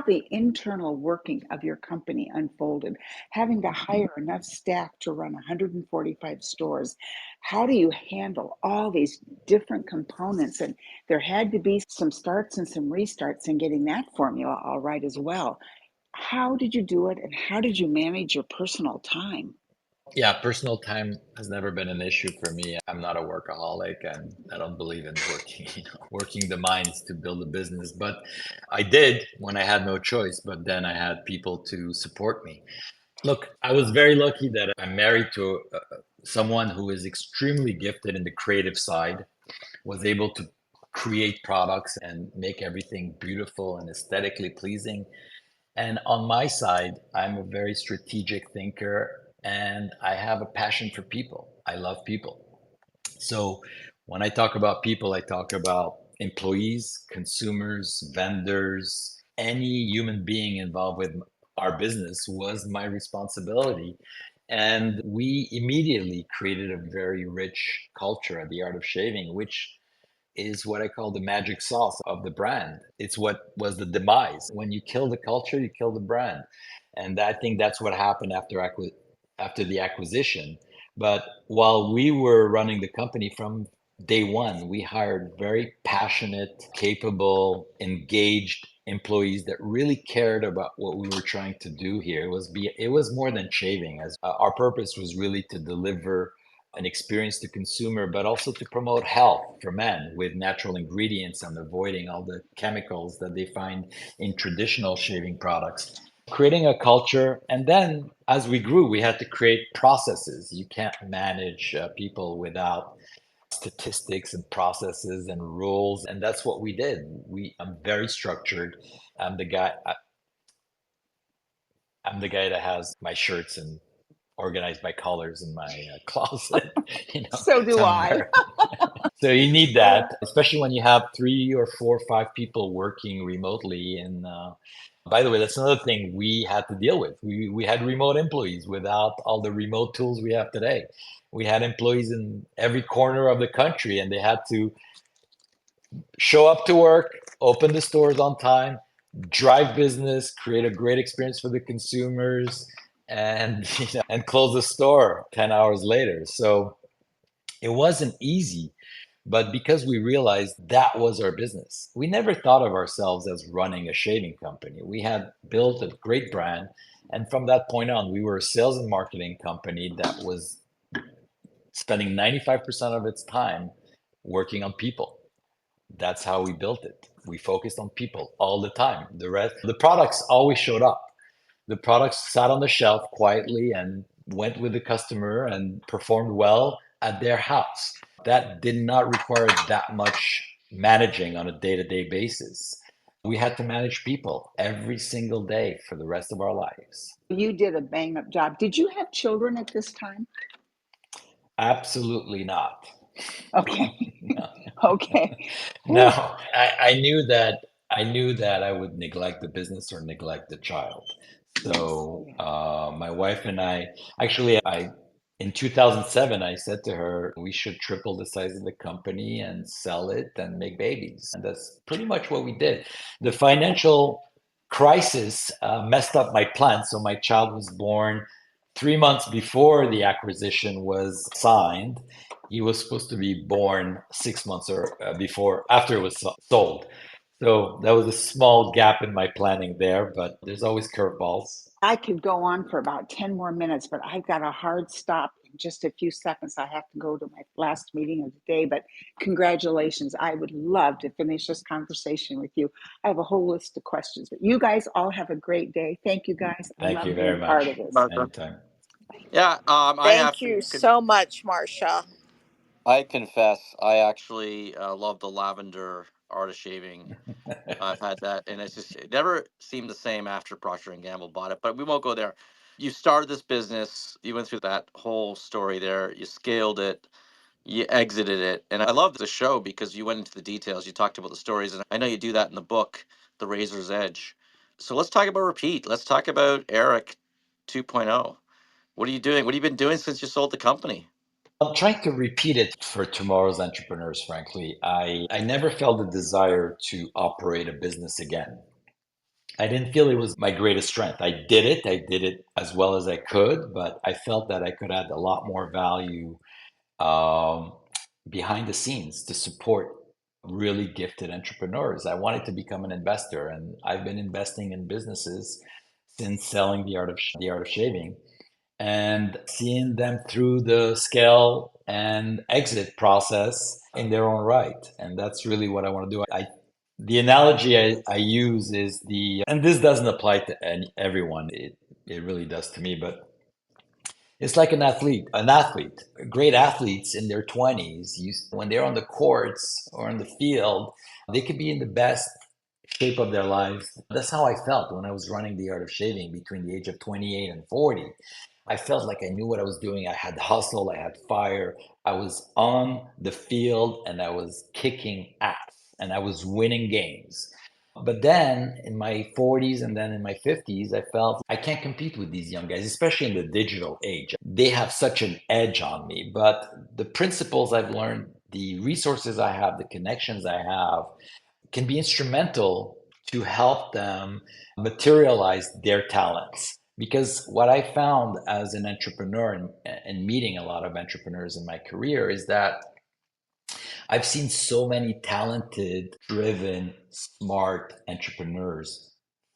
[SPEAKER 4] the internal working of your company unfolded, having to hire enough staff to run 145 stores. How do you handle all these different components? And there had to be some starts and some restarts in getting that formula all right as well. How did you do it, and how did you manage your personal time?
[SPEAKER 2] Yeah, personal time has never been an issue for me. I'm not a workaholic and I don't believe in working, working the mines to build a business. But I did when I had no choice, but then I had people to support me. Look, I was very lucky that I'm married to someone who is extremely gifted in the creative side, was able to create products and make everything beautiful and aesthetically pleasing. And on my side, I'm a very strategic thinker and I have a passion for people. I love people. So when I talk about people, I talk about employees, consumers, vendors, any human being involved with our business was my responsibility. And we immediately created a very rich culture at the Art of Shaving, which is what I call the magic sauce of the brand. It's what was the demise. When you kill the culture, you kill the brand. And I think that's what happened after the acquisition. But while we were running the company from day one, we hired very passionate, capable, engaged employees that really cared about what we were trying to do here. It was more than shaving. As our purpose was really to deliver an experience to consumer, but also to promote health for men with natural ingredients and avoiding all the chemicals that they find in traditional shaving products. Creating a culture, and then as we grew, we had to create processes. You can't manage people without statistics and processes and rules, and that's what we did. I'm very structured. I'm the guy. I'm the guy that has my shirts and organize my colors in my closet.
[SPEAKER 4] So
[SPEAKER 2] So
[SPEAKER 4] do
[SPEAKER 2] I'm
[SPEAKER 4] I.
[SPEAKER 2] very. So you need that, especially when you have 3 or 4 or 5 people working remotely. And by the way, that's another thing we had to deal with. We had remote employees without all the remote tools we have today. We had employees in every corner of the country, and they had to show up to work, open the stores on time, drive business, create a great experience for the consumers, and and close the store 10 hours later. So it wasn't easy, but because we realized that was our business, we never thought of ourselves as running a shaving company. We had built a great brand. And from that point on, we were a sales and marketing company that was spending 95% of its time working on people. That's how we built it. We focused on people all the time. The products always showed up. The products sat on the shelf quietly and went with the customer and performed well at their house. That did not require that much managing on a day-to-day basis. We had to manage people every single day for the rest of our lives.
[SPEAKER 4] You did a bang up job. Did you have children at this time?
[SPEAKER 2] Absolutely not.
[SPEAKER 4] Okay.
[SPEAKER 2] No.
[SPEAKER 4] Okay.
[SPEAKER 2] No,
[SPEAKER 4] Whew.
[SPEAKER 2] I knew that I would neglect the business or neglect the child.
[SPEAKER 4] Yes.
[SPEAKER 2] So
[SPEAKER 4] Yeah.
[SPEAKER 2] my wife and I, actually, I in 2007, I said to her, we should triple the size of the company and sell it and make babies. And that's pretty much what we did. The financial crisis messed up my plan. So my child was born 3 months before the acquisition was signed. He was supposed to be born 6 months or before, after it was sold. So that was a small gap in my planning there, but there's always curveballs.
[SPEAKER 4] I could go on for about 10 more minutes, but I've got a hard stop in just a few seconds. I have to go to my last meeting of the day, but congratulations. I would love to finish this conversation with you. I have a whole list of questions, but you guys all have a great day. Thank you guys. I
[SPEAKER 2] Thank you
[SPEAKER 4] love being
[SPEAKER 2] very
[SPEAKER 4] part of
[SPEAKER 2] much.
[SPEAKER 4] this.
[SPEAKER 2] Anytime.
[SPEAKER 3] Thank you so much, Marcia.
[SPEAKER 1] I confess, I actually love the lavender art of shaving. I've had that, and it never seemed the same after Procter and Gamble bought it. But we won't go there. You started this business. You went through that whole story there. You scaled it. You exited it, and I love the show because you went into the details. You talked about the stories, and I know you do that in the book, The Razor's Edge. So let's talk about repeat. Let's talk about Eric 2.0. What are you doing? What have you been doing since you sold the company?
[SPEAKER 2] I'm trying to repeat it for tomorrow's entrepreneurs, frankly. I never felt a desire to operate a business again. I didn't feel it was my greatest strength. I did it as well as I could, but I felt that I could add a lot more value um, behind the scenes to support really gifted entrepreneurs. I wanted to become an investor, and I've been investing in businesses since selling the art of shaving and seeing them through the scale and exit process in their own right. And that's really what I want to do. The analogy I use is and this doesn't apply to everyone. It really does to me, but it's like an athlete. Great athletes in their 20s, when they're on the courts or in the field, they could be in the best shape of their lives. That's how I felt when I was running the art of shaving between the age of 28 and 40. I felt like I knew what I was doing. I had hustle, I had fire. I was on the field and I was kicking ass and I was winning games. But then in my 40s and then in my 50s, I felt I can't compete with these young guys, especially in the digital age. They have such an edge on me. But the principles I've learned, the resources I have, the connections I have can be instrumental to help them materialize their talents. Because what I found as an entrepreneur and meeting a lot of entrepreneurs in my career is that I've seen so many talented, driven, smart entrepreneurs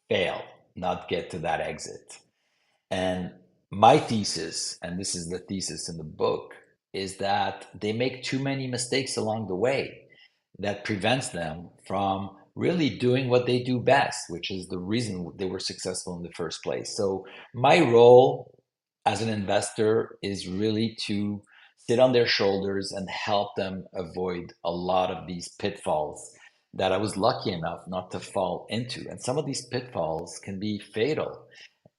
[SPEAKER 2] fail, not get to that exit. And my thesis, and this is the thesis in the book, is that they make too many mistakes along the way that prevents them from really doing what they do best, which is the reason they were successful in the first place. So my role as an investor is really to sit on their shoulders and help them avoid a lot of these pitfalls that I was lucky enough not to fall into. And some of these pitfalls can be fatal.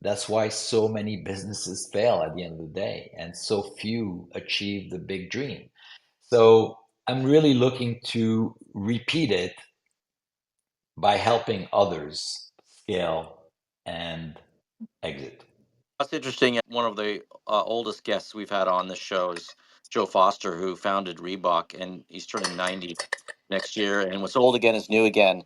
[SPEAKER 2] That's why so many businesses fail at the end of the day, and so few achieve the big dream. So I'm really looking to repeat it by helping others scale and exit.
[SPEAKER 1] That's interesting. One of the oldest guests we've had on this show is Joe Foster, who founded Reebok, and he's turning 90 next year. And what's old again is new again.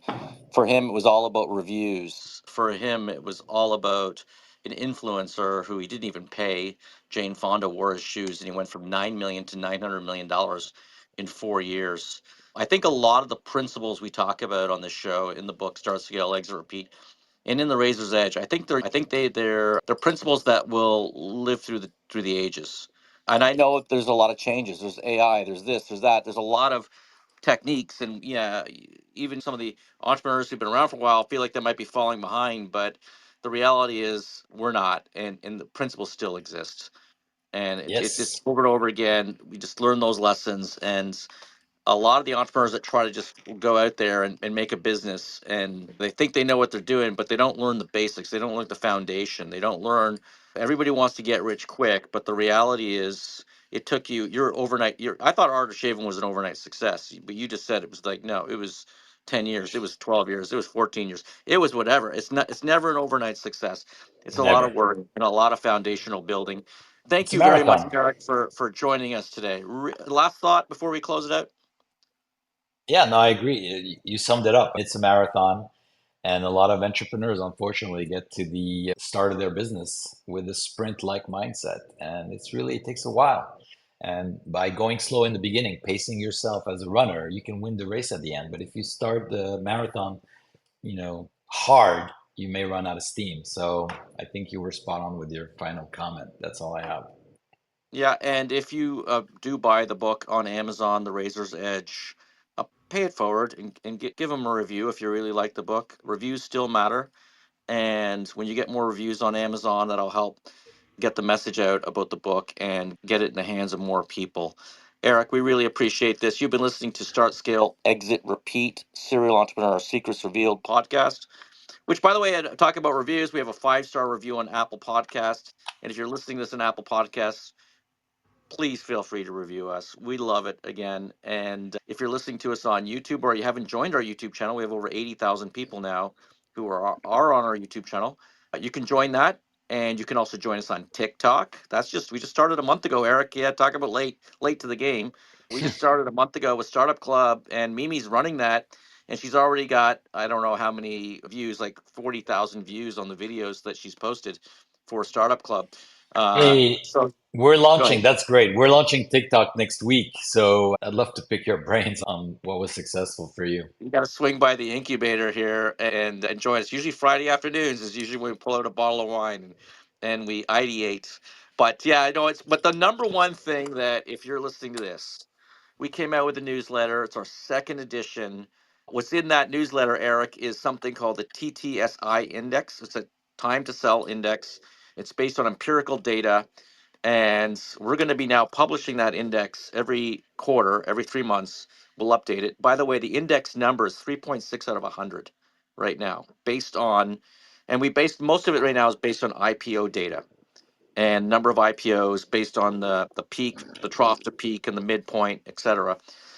[SPEAKER 1] For him, it was all about reviews. For him, it was all about an influencer who he didn't even pay. Jane Fonda wore his shoes, and he went from 9 million to $900 million in 4 years. I think a lot of the principles we talk about on this show in the book, Start, Scale, Exit, Repeat, and in the Razor's Edge, I think they're principles that will live through the ages. And I know there's a lot of changes. There's AI. There's this. There's that. There's a lot of techniques, and yeah, even some of the entrepreneurs who've been around for a while feel like they might be falling behind. But the reality is we're not, and the principles still exist. And it's just
[SPEAKER 2] Yes,
[SPEAKER 1] over and over again. We just learn those lessons, and a lot of the entrepreneurs that try to just go out there and make a business, and they think they know what they're doing, but they don't learn the basics. They don't learn the foundation. They don't learn. Everybody wants to get rich quick, but the reality is it took you your overnight your I thought art of shaving was an overnight success, but you just said it was like, no, it was 10 years, it was 12 years, it was 14 years, it was whatever. It's never an overnight success. It's a lot
[SPEAKER 2] never.
[SPEAKER 1] of work and a lot of foundational building. Thank
[SPEAKER 2] It's a
[SPEAKER 1] you very much,
[SPEAKER 2] marathon.
[SPEAKER 1] Eric, for joining us today. Last thought before we close it out.
[SPEAKER 2] Yeah, no, I agree. You summed it up. It's a marathon. And a lot of entrepreneurs, unfortunately, get to the start of their business with a sprint-like mindset. And it takes a while. And by going slow in the beginning, pacing yourself as a runner, you can win the race at the end. But if you start the marathon, hard, you may run out of steam. So I think you were spot on with your final comment. That's all I have.
[SPEAKER 1] Yeah, and if you do buy the book on Amazon, The Razor's Edge, pay it forward and give them a review if you really like the book. Reviews still matter. And when you get more reviews on Amazon, that'll help get the message out about the book and get it in the hands of more people. Eric, we really appreciate this. You've been listening to Start, Scale, Exit, Repeat, Serial Entrepreneur Secrets Revealed podcast, which, by the way, talk about reviews. We have a 5-star review on Apple Podcast. And if you're listening to this on Apple Podcasts, please feel free to review us. We love it again. And if you're listening to us on YouTube or you haven't joined our YouTube channel, we have over 80,000 people now who are on our YouTube channel. You can join that. And you can also join us on TikTok. We just started a month ago, Eric. Yeah, talk about late to the game. We just started a month ago with Startup Club, and Mimi's running that. And she's already got, I don't know how many views, like 40,000 views on the videos that she's posted for Startup Club.
[SPEAKER 2] Hey,
[SPEAKER 1] So
[SPEAKER 2] we're
[SPEAKER 1] go
[SPEAKER 2] launching,
[SPEAKER 1] ahead.
[SPEAKER 2] that's great. We're launching TikTok next week. So I'd love to pick your brains on what was successful for you.
[SPEAKER 1] You got to swing by the incubator here and join us. Usually Friday afternoons is usually when we pull out a bottle of wine and we ideate. But yeah, I know but the number one thing that if you're listening to this, we came out with a newsletter. It's our second edition. What's in that newsletter, Eric, is something called the TTSI index. It's a time to sell index. It's based on empirical data, and we're going to be now publishing that index every quarter, every 3 months. We'll update it. By the way, the index number is 3.6 out of 100 right now, based on, and we based most of it right now is based on IPO data and number of IPOs based on the peak, the trough to peak, and the midpoint, et cetera.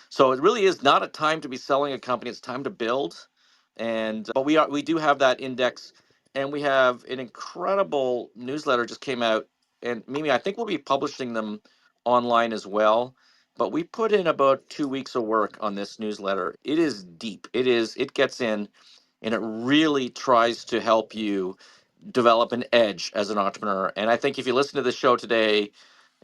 [SPEAKER 1] So it really is not a time to be selling a company. It's time to build. And but we do have that index, and we have an incredible newsletter just came out. And Mimi, I think we'll be publishing them online as well. But we put in about 2 weeks of work on this newsletter. It is deep. It gets in, and it really tries to help you develop an edge as an entrepreneur. And I think if you listen to the show today,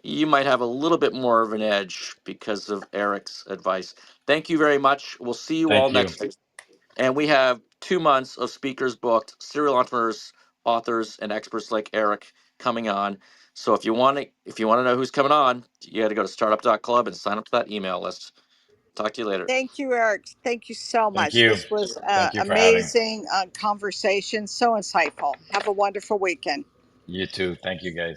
[SPEAKER 1] you might have a little bit more of an edge because of Eric's advice. Thank you very much. We'll see you all
[SPEAKER 2] Thank you.
[SPEAKER 1] next week. And we have 2 months of speakers booked, serial entrepreneurs, authors, and experts like Eric coming on. So if you want to know who's coming on, you got to go to startup.club and sign up to that email list. Talk to you later.
[SPEAKER 3] Thank you, Eric. Thank you so
[SPEAKER 2] Thank
[SPEAKER 3] much.
[SPEAKER 2] you.
[SPEAKER 3] This was
[SPEAKER 2] Thank you for having.
[SPEAKER 3] amazing conversation. So insightful. Have a wonderful weekend.
[SPEAKER 2] You too. Thank you, guys.